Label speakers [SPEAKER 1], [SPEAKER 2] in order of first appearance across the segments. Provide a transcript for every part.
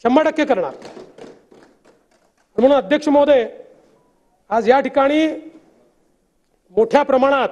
[SPEAKER 1] 100% करणार। म्हणून अध्यक्ष महोदय, आज या ठिकाणी मोठ्या प्रमाणात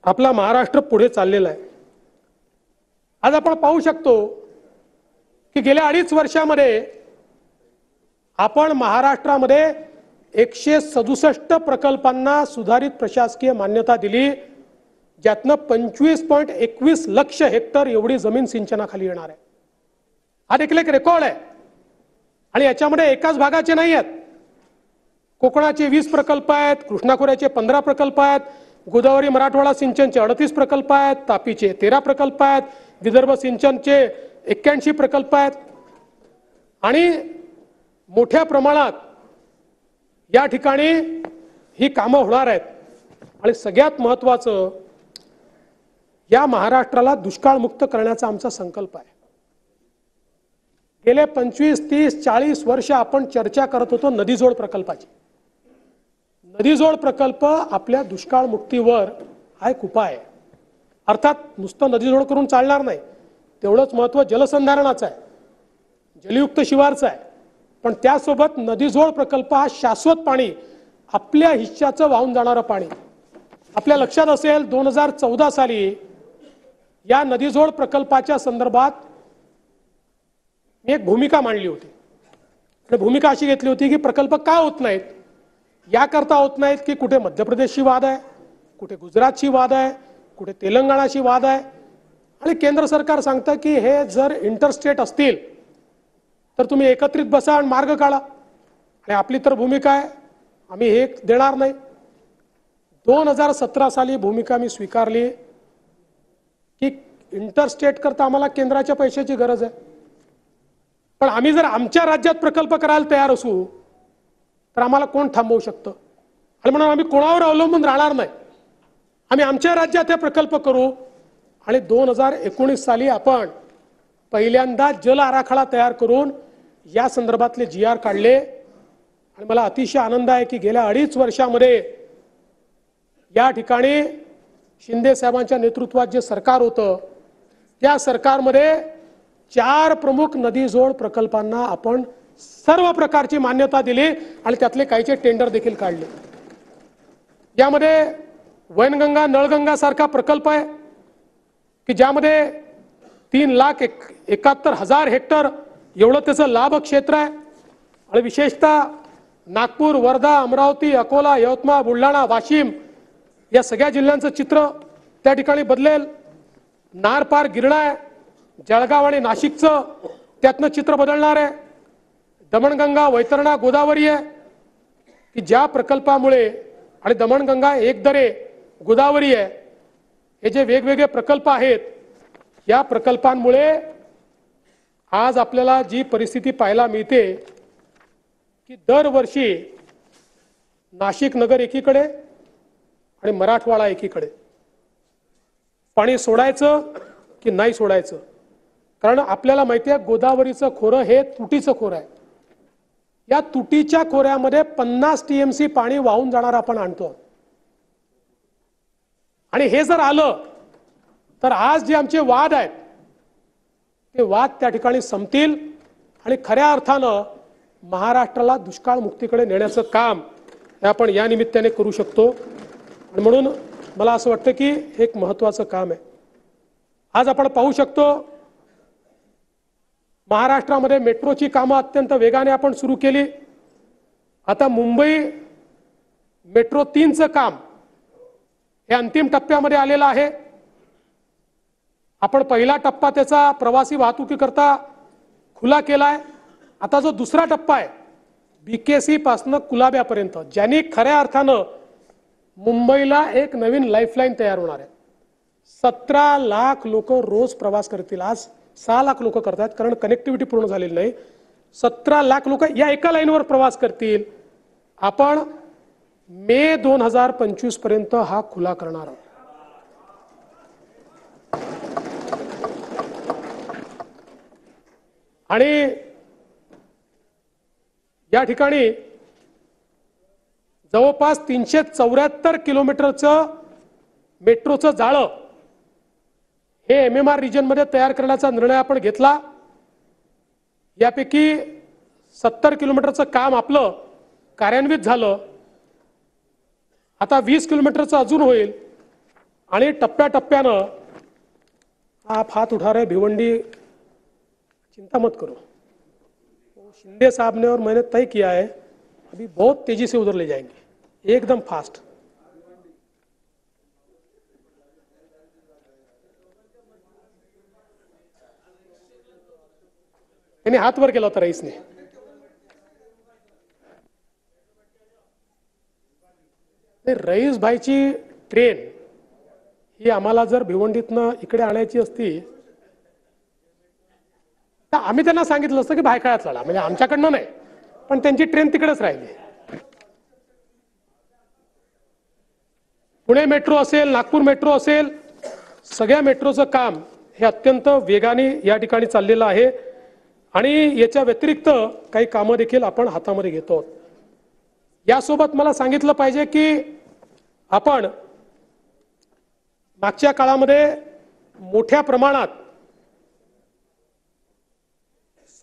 [SPEAKER 1] आपला महाराष्ट्र पुढे चाललेला आहे। आज आपण पाहू शकतो की गेल्या 2.5 वर्षामध्ये आपण महाराष्ट्रामध्ये 167 प्रकल्पांना सुधारित प्रशासकीय मान्यता दिली, ज्यातनं 25.21 लाख हेक्टर एवढी जमीन सिंचनाखाली येणार आहे। हा देखील एक रेकॉर्ड आहे आणि याच्यामध्ये एकाच भागाचे नाही आहेत। कोकणाचे 20 प्रकल्प आहेत, कृष्णा खोऱ्याचे 15 प्रकल्प आहेत, गोदावरी मराठवाडा सिंचनचे 38 प्रकल्प आहेत, तापीचे 13 प्रकल्प आहेत, विदर्भ सिंचनचे 81 प्रकल्प आहेत आणि मोठ्या प्रमाणात या ठिकाणी ही कामं होणार आहेत। आणि सगळ्यात महत्त्वाचं, या महाराष्ट्राला दुष्काळमुक्त करण्याचा आमचा संकल्प आहे। गेले 25, 30, 40 वर्ष आपण चर्चा करत होतो नदीजोड प्रकल्पाची। नदीजोड प्रकल्प आपल्या दुष्काळमुक्तीवर हा एक उपाय आहे। अर्थात नुसतं नदीजोड करून चालणार नाही, तेवढंच महत्त्व जलसंधारणाचं आहे, जलयुक्त शिवारचं आहे, पण त्यासोबत नदीजोड प्रकल्प हा शाश्वत पाणी, आपल्या हिश्श्याचं वाहून जाणारं पाणी। आपल्या लक्षात असेल 2014 साली या नदीजोड प्रकल्पाच्या संदर्भात मी एक भूमिका मांडली होती। आणि भूमिका अशी घेतली होती की प्रकल्प का होत नाहीत, याकरता होत नाहीत की कुठे मध्य प्रदेशची वाद आहे, कुठे गुजरातची वाद आहे, कुठे तेलंगणाची वाद आहे आणि केंद्र सरकार सांगतं की हे जर इंटरस्टेट असतील तर तुम्ही एकत्रित बसा आणि मार्ग काढा। आणि आपली तर भूमिका आहे आम्ही हे देणार नाही। 2017 साली भूमिका मी स्वीकारली की इंटरस्टेट करता आम्हाला केंद्राच्या पैशाची गरज आहे, पण आम्ही जर आमच्या राज्यात प्रकल्प करायला तयार असू तर आम्हाला कोण थांबवू शकतं? आणि म्हणून आम्ही कोणावर अवलंबून राहणार नाही, आम्ही आमच्या राज्यात हे प्रकल्प करू। आणि 2019 साली आपण पहिल्यांदा जल आराखडा तयार करून या संदर्भातले GR काढले। आणि मला अतिशय आनंद आहे की गेल्या 2.5 वर्षामध्ये या ठिकाणी शिंदे साहेबांच्या नेतृत्वात जे सरकार होतं त्या सरकारमध्ये 4 प्रमुख नदीजोड प्रकल्पांना आपण सर्व प्रकारची मान्यता दिली आणि त्यातले काहीचे टेंडर देखील काढले। यामध्ये वैनगंगा नळगंगा सारखा प्रकल्प आहे की ज्यामध्ये 3,71,000 हेक्टर एवढं त्याचं लाभ क्षेत्र आहे। आणि विशेषतः नागपूर, वर्धा, अमरावती, अकोला, यवतमाळ, बुलढाणा, वाशिम या सगळ्या जिल्ह्यांचं चित्र त्या ठिकाणी बदलेल। नार पार गिरणा आहे, जळगाव आणि नाशिकचं त्यातनं चित्र बदलणार आहे। दमणगंगा, वैतरणा, गोदावरी आहे की ज्या प्रकल्पामुळे, आणि दमणगंगा, एकदरे, गोदावरी आहे, हे जे वेगवेगळे प्रकल्प आहेत या प्रकल्पांमुळे आज आपल्याला जी परिस्थिती पाहायला मिळते की दरवर्षी नाशिक नगर एकीकडे आणि मराठवाडा एकीकडे पाणी सोडायचं की नाही सोडायचं, कारण आपल्याला माहिती आहे गोदावरीचं खोरं हे तुटीचं खोरं आहे। या तुटीच्या खोऱ्यामध्ये 50 TMC पाणी वाहून जाणार आपण आणतो। आणि हे जर आलं तर आज जे आमचे वाद आहेत ते वाद त्या ठिकाणी संपतील आणि खऱ्या अर्थानं महाराष्ट्राला दुष्काळ मुक्तीकडे नेण्याचं काम हे आपण या निमित्ताने करू शकतो। आणि म्हणून मला असं वाटतं की हे एक महत्त्वाचं काम आहे। आज आपण पाहू शकतो महाराष्ट्रामध्ये मेट्रोची कामं अत्यंत वेगाने आपण सुरू केली। आता मुंबई मेट्रो 3चं काम हे अंतिम टप्प्यामध्ये आलेलं आहे। आपण पहिला टप्पा त्याचा प्रवासी वाहतुकीकरता खुला केलाय। आता जो दुसरा टप्पा आहे BKC पासून कुलाब्यापर्यंत, ज्यांनी खऱ्या अर्थानं मुंबईला एक नवीन लाईफलाईन तयार होणार आहे। 17 लाख लोक रोज प्रवास करतील। आज 6 लाख लोक करतात कारण कनेक्टिव्हिटी पूर्ण झालेली नाही। 17 लाख लोक या एका लाईनवर प्रवास करतील। आपण मे 2025 पर्यंत हा खुला करणार आहोत। आणि या ठिकाणी जवळपास 374 किलोमीटरचं मेट्रोचं जाळं हे MMR रिजन मध्ये तयार करण्याचा निर्णय आपण घेतला। यापैकी 70 किलोमीटरचं काम आपलं कार्यान्वित झालं. आता 20 किलोमीटरचं अजून होईल आणि टप्प्याटप्प्यानं आप हाथ उठा रहे भिवंडी, चिंता मत करो. शिंदे साहब ने और मैंने तय किया है अभी बहुत तेजी से उधर ले जाएंगे, एकदम फास्ट. त्यांनी हात वर केला होता रईसने. रईस भाईची ट्रेन ही आम्हाला जर भिवंडीतनं इकडे आणायची असती तर आम्ही त्यांना सांगितलं असतं की भायखळ्यात लढा, म्हणजे आमच्याकडनं नाही, पण त्यांची ट्रेन तिकडेच राहिली. पुणे मेट्रो असेल, नागपूर मेट्रो असेल, सगळ्या मेट्रोचं काम हे अत्यंत वेगाने या ठिकाणी चाललेलं आहे आणि याच्या व्यतिरिक्त काही कामं देखील आपण हातामध्ये घेतो. यासोबत मला सांगितलं पाहिजे की आपण मागच्या काळामध्ये मोठ्या प्रमाणात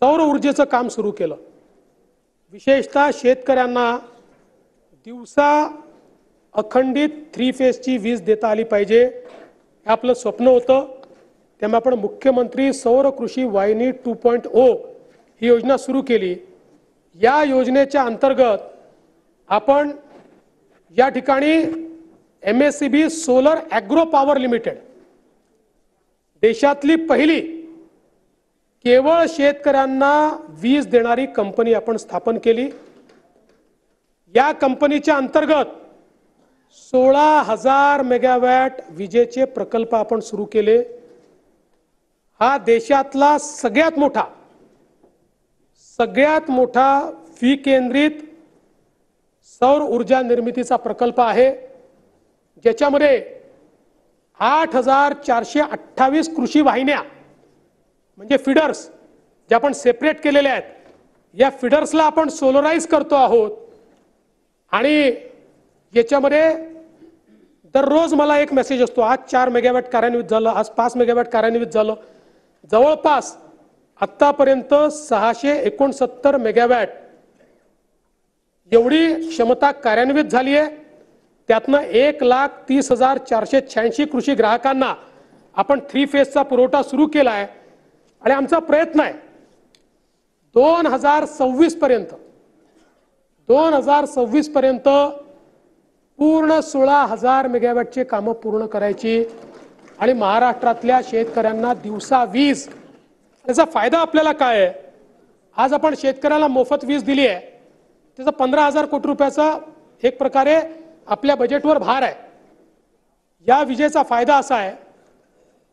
[SPEAKER 1] सौर ऊर्जेचं काम सुरू केलं. विशेषतः शेतकऱ्यांना दिवसा अखंडित 3 फेजची वीज देता आली पाहिजे हे आपलं स्वप्न होतं. त्यामुळे आपण मुख्यमंत्री सौर कृषी वाहिनी 2.0 ही योजना सुरू केली. या योजनेच्या अंतर्गत आपण या ठिकाणी MSCB solar agro power limited, देशातली पहिली केवळ शेतकऱ्यांना वीज देणारी कंपनी आपण स्थापन केली. या कंपनीच्या अंतर्गत 16,000 मेगावॅट विजेचे प्रकल्प आपण सुरू केले. हा देशातला सगळ्यात मोठा विकेंद्रित सौर ऊर्जा निर्मितीचा प्रकल्प आहे, ज्याच्यामध्ये 8,428 कृषी वाहिन्या म्हणजे फीडर्स जे आपण सेपरेट केलेले आहेत, या फीडर्सला आपण सोलराइज करतो आहोत. आणि याच्यामध्ये दररोज मला एक मेसेज असतो, आज 4 मेगावॅट कार्यान्वित झालं, आज 5 मेगावॅट कार्यान्वित झालं. जवळपास आतापर्यंत 669 मेगावॅट एवढी क्षमता कार्यान्वित झाली आहे. त्यातनं 1,30,486 कृषी ग्राहकांना आपण 3 फेजचा पुरवठा सुरू केला आहे आणि आमचा प्रयत्न आहे 2026 पर्यंत पूर्ण 16,000 मेगावॅटचे कामं पूर्ण करायची आणि महाराष्ट्रातल्या शेतकऱ्यांना दिवसा वीज. त्याचा फायदा आपल्याला काय आहे? आज आपण शेतकऱ्याला मोफत वीज दिली आहे, त्याचा 15,000 कोटी रुपयाचा एक प्रकारे आपल्या बजेटवर भार आहे. या विजेचा फायदा असा आहे,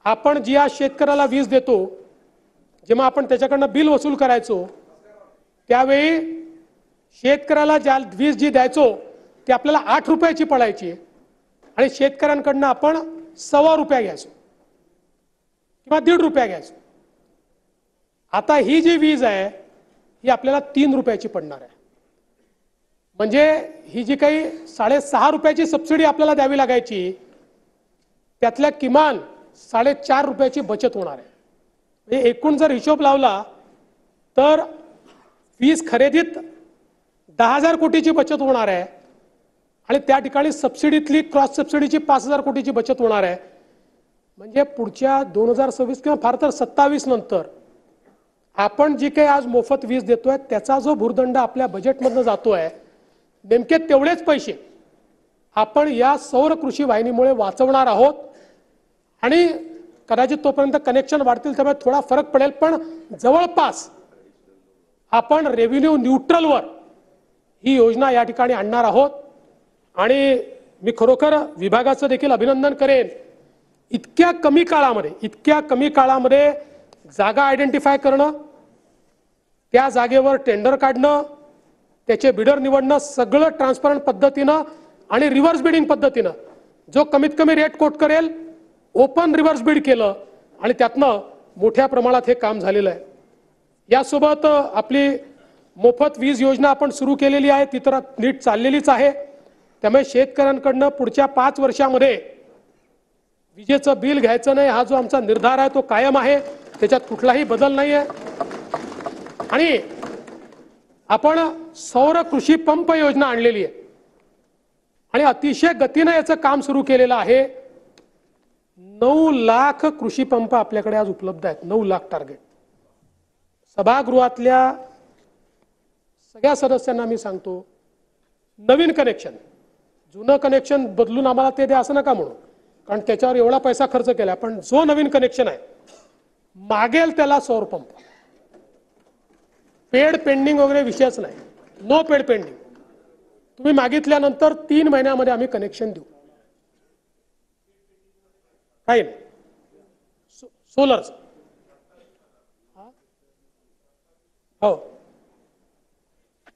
[SPEAKER 1] आपण जी आज शेतकऱ्याला वीज देतो, जेव्हा आपण त्याच्याकडनं बिल वसूल करायचो त्यावेळी शेतकऱ्याला ज्या वीज जी द्यायचो ती आपल्याला 8 रुपयाची पडायची आणि शेतकऱ्यांकडनं आपण ₹1.25 घ्यायचो किंवा ₹1.5 घ्यायचो. आता ही जी वीज आहे ही आपल्याला 3 रुपयाची पडणार आहे. म्हणजे ही जी काही 6.5 रुपयाची सबसिडी आपल्याला द्यावी लागायची त्यातल्या किमान 4.5 रुपयाची बचत होणार आहे. म्हणजे एकूण जर हिशोब लावला तर वीज खरेदीत 10,000 कोटीची बचत होणार आहे आणि त्या ठिकाणी सबसिडीतली क्रॉस सबसिडीची 5,000 कोटीची बचत होणार आहे. म्हणजे पुढच्या 2026 किंवा फार तर 27 नंतर आपण जी काही आज मोफत वीज देतोय त्याचा जो भुर्दंड आपल्या बजेटमधनं जातोय, नेमके तेवढेच पैसे आपण या सौर कृषी वाहिनीमुळे वाचवणार आहोत. आणि कदाचित तोपर्यंत कनेक्शन वाढतील त्यामुळे थोडा फरक पडेल, पण जवळपास आपण रेव्हेन्यू न्यूट्रलवर ही योजना या ठिकाणी आणणार आहोत. आणि मी खरोखर विभागाचं देखील अभिनंदन करेन. इतक्या कमी काळामध्ये जागा आयडेंटिफाय करणं, त्या जागेवर टेंडर काढणं, त्याचे बिडर निवडणं, सगळं ट्रान्सपरंट पद्धतीनं आणि रिव्हर्स बिडिंग पद्धतीनं जो कमीत कमी रेट कोट करेल ओपन रिव्हर्स बिड केलं आणि त्यातनं मोठ्या प्रमाणात हे काम झालेलं आहे. यासोबत आपली मोफत वीज योजना आपण सुरू केलेली आहे, ती तर नीट चाललेलीच आहे. त्यामुळे शेतकऱ्यांकडनं पुढच्या 5 वर्षामध्ये विजेचं बिल घ्यायचं नाही हा जो आमचा निर्धार आहे तो कायम आहे, त्याच्यात कुठलाही बदल नाही आहे. आणि आपण सौर कृषी पंप योजना आणलेली आहे आणि अतिशय गतीने याचं काम सुरू केलेलं आहे. 9 लाख कृषी पंप आपल्याकडे आज उपलब्ध आहेत. 9 लाख टार्गेट. सभागृहातल्या सगळ्या सदस्यांना मी सांगतो, नवीन कनेक्शन, जुनं कनेक्शन बदलून आम्हाला ते द्या असं नका म्हणू, कारण त्याच्यावर एवढा पैसा खर्च केला. पण जो नवीन कनेक्शन आहे मागेल त्याला सौर पंप. पेड पेंडिंग वगैरे विषयच नाही. No paid pending. तुम्ही मागितल्यानंतर 3 महिन्यामध्ये आम्ही कनेक्शन देऊ. काही नाही. सोलरचं हो.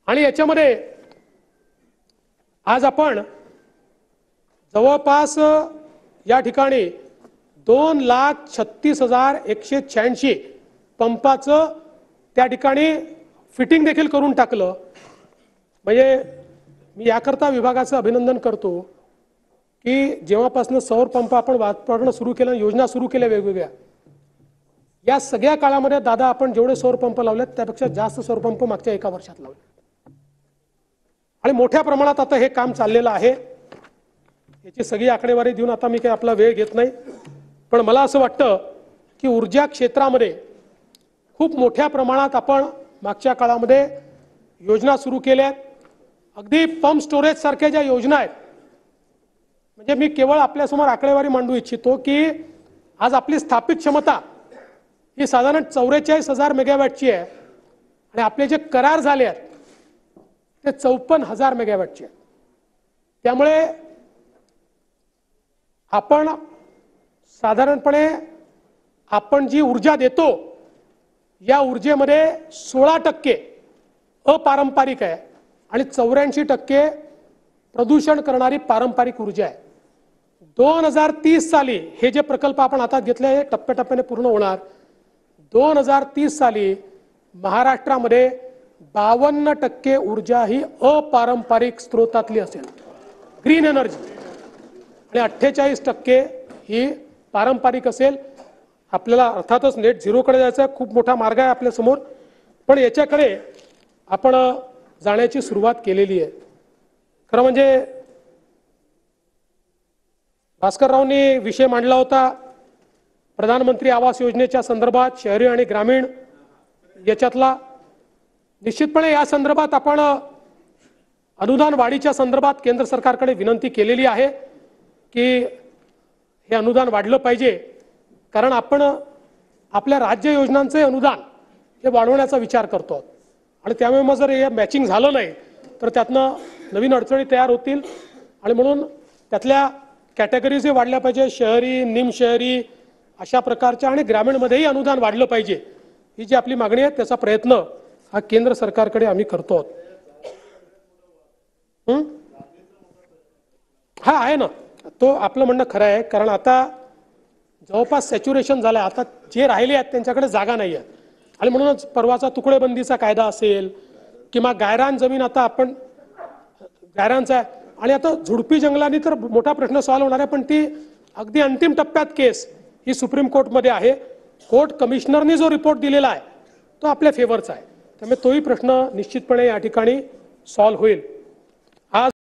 [SPEAKER 1] आणि याच्यामध्ये आज आपण जवळपास या ठिकाणी 2,36,186 पंपाचं त्या ठिकाणी फिटिंग देखील करून टाकलं. म्हणजे मी याकरता विभागाचं अभिनंदन करतो की जेव्हापासून सौर पंप आपण वापरणं सुरू केलं, योजना सुरू केल्या वेगवेगळ्या, या सगळ्या काळामध्ये दादा आपण जेवढे सौर पंप लावलेत त्यापेक्षा जास्त सौर पंप मागच्या 1 वर्षात लावले आणि मोठ्या प्रमाणात आता हे काम चाललेलं आहे. याची सगळी आकडेवारी देऊन आता मी काही आपला वेळ घेत नाही, पण मला असं वाटतं की ऊर्जा क्षेत्रामध्ये खूप मोठ्या प्रमाणात आपण मागच्या काळामध्ये योजना सुरू केल्या. अगदी पंप स्टोरेज सारख्या ज्या योजना आहेत, म्हणजे मी केवळ आपल्यासमोर आकडेवारी मांडू इच्छितो की आज आपली स्थापित क्षमता ही साधारण 44,000 मेगावॅटची आहे आणि आपले जे करार झाले आहेत ते 54,000 मेगावॅटचे आहेत. त्यामुळे आपण साधारणपणे आपण जी ऊर्जा देतो या ऊर्जेमध्ये 16% अपारंपरिक आहे आणि 84% प्रदूषण करणारी पारंपरिक ऊर्जा आहे. 2030 साली हे जे प्रकल्प आपण हातात घेतले हे टप्प्याटप्प्याने पूर्ण होणार. 2030 साली महाराष्ट्रामध्ये 52% ऊर्जा ही अपारंपरिक स्रोतातली असेल, ग्रीन एनर्जी, आणि 48% ही पारंपरिक असेल. आपल्याला अर्थातच नेट झिरोकडे जायचा खूप मोठा मार्ग आहे आपल्या समोर, पण याच्याकडे आपण जाण्याची सुरुवात केलेली आहे. खरं म्हणजे भास्कररावनी विषय मांडला होता प्रधानमंत्री आवास योजनेच्या संदर्भात, शहरी आणि ग्रामीण याच्यातला. निश्चितपणे या संदर्भात आपण अनुदान वाढीच्या संदर्भात केंद्र सरकारकडे विनंती केलेली आहे की हे अनुदान वाढलं पाहिजे, कारण आपण आपल्या राज्य योजनांचे अनुदान हे वाढवण्याचा विचार करतो आणि त्यामुळे मग जर हे मॅचिंग झालं नाही तर त्यातनं नवीन अडचणी तयार होतील आणि म्हणून त्यातल्या कॅटेगरीज वाढल्या पाहिजे. शहरी, निमशहरी अशा प्रकारच्या आणि ग्रामीणमध्येही अनुदान वाढलं पाहिजे. ही जी आपली मागणी आहे त्याचा प्रयत्न हा केंद्र सरकारकडे आम्ही करतो. हा आहे ना, तो आपलं म्हणणं खरं आहे, कारण आता जवळपास सॅच्युरेशन झालं आहे. आता जे राहिले आहेत त्यांच्याकडे जागा नाही आहे आणि म्हणूनच परवाचा तुकडेबंदीचा कायदा असेल किंवा गायरान जमीन, आता आपण गायरानचा आहे आणि आता झुडपी जंगलांनी तर मोठा प्रश्न सॉल्व्ह होणार आहे, पण ती अगदी अंतिम टप्प्यात केस ही सुप्रीम कोर्टमध्ये आहे. कोर्ट कमिशनरनी जो रिपोर्ट दिलेला आहे तो आपल्या फेवरचा आहे, त्यामुळे तोही प्रश्न निश्चितपणे या ठिकाणी सॉल्व्ह होईल.